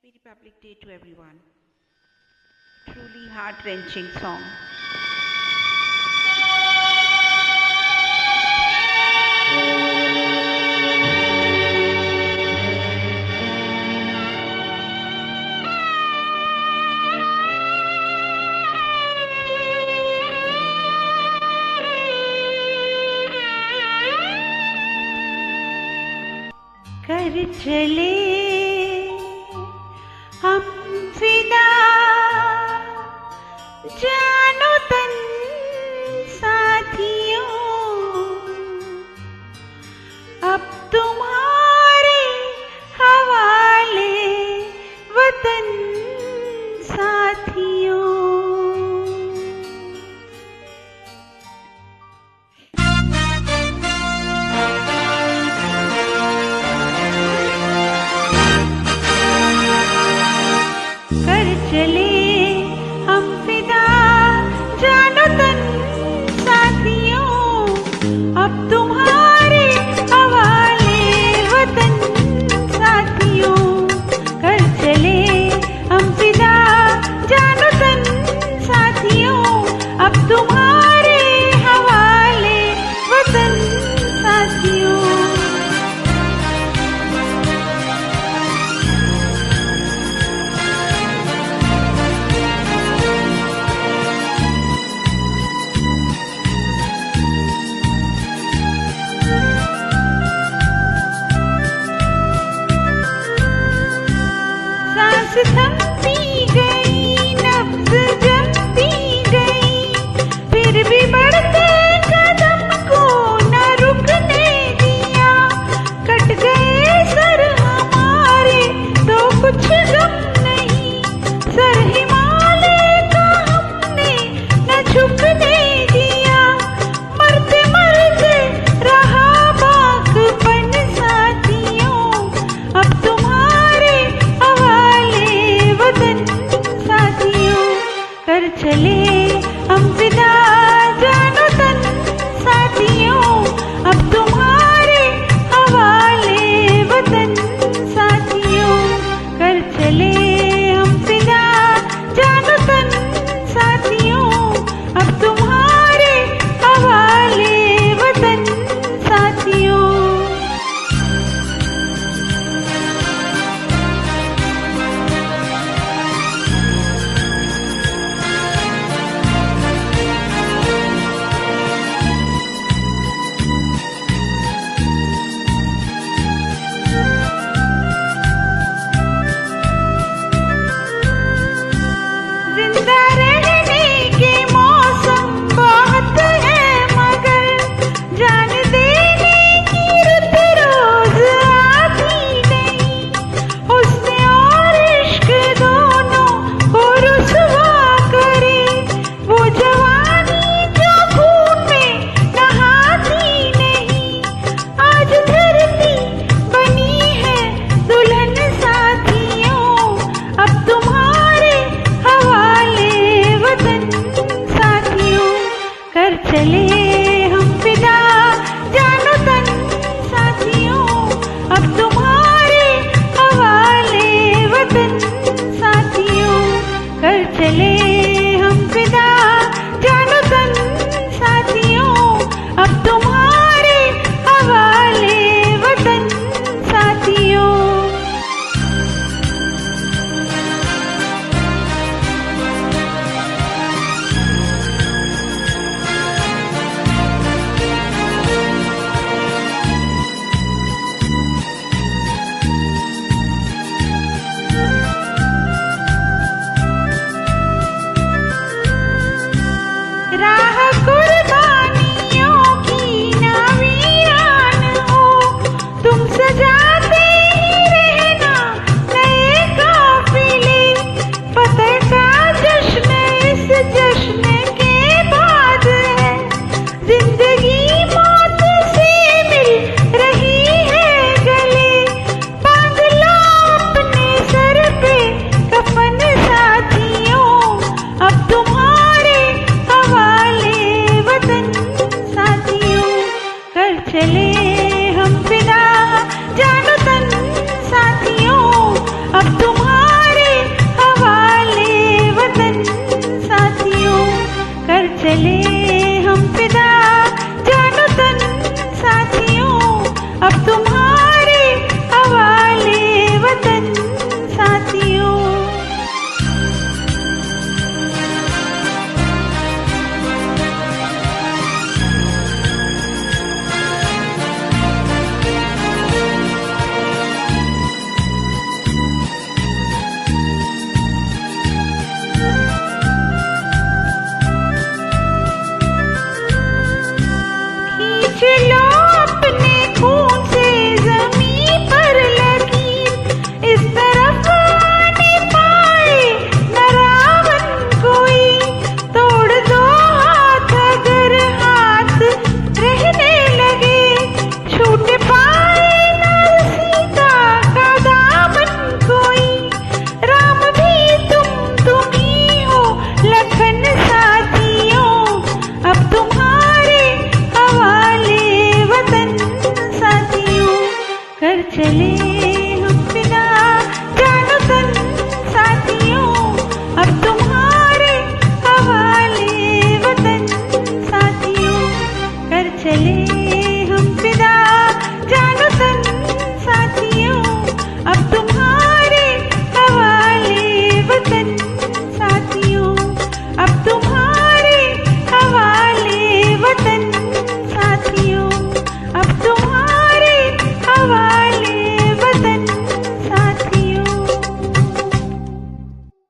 Happy Republic Day to everyone. Truly heart-wrenching song. कर चले हम फिदा जानो तन साथियों, अब तुम्हारे हवाले वतन साथियों। चले हम फिदा जानो तन साथियों, अब तुम्हारे हवाले वतन साथियों। कर चले हम फिदा जानो तन साथियों, अब तुम्हारे हवाले वतन साथियों। थमती गई, नब्ज़ जमती गई, फिर भी बढ़ते कदम को न रुकने दिया। कट गए सर हमारे तो कुछ गम नहीं, सर हिमालय का हमने न झुकने दिया। मरते मरते रहा बागपन साथियों, अब तुम्हारे वतन साथियों। कर चले हम फिदा जानो तन साथियों, अब तुम्हारे हवाले वतन साथियों। कर चले चले हम बिना जानो तन साथियों, अब तुम्हारे हवाले वतन साथियों, कर चले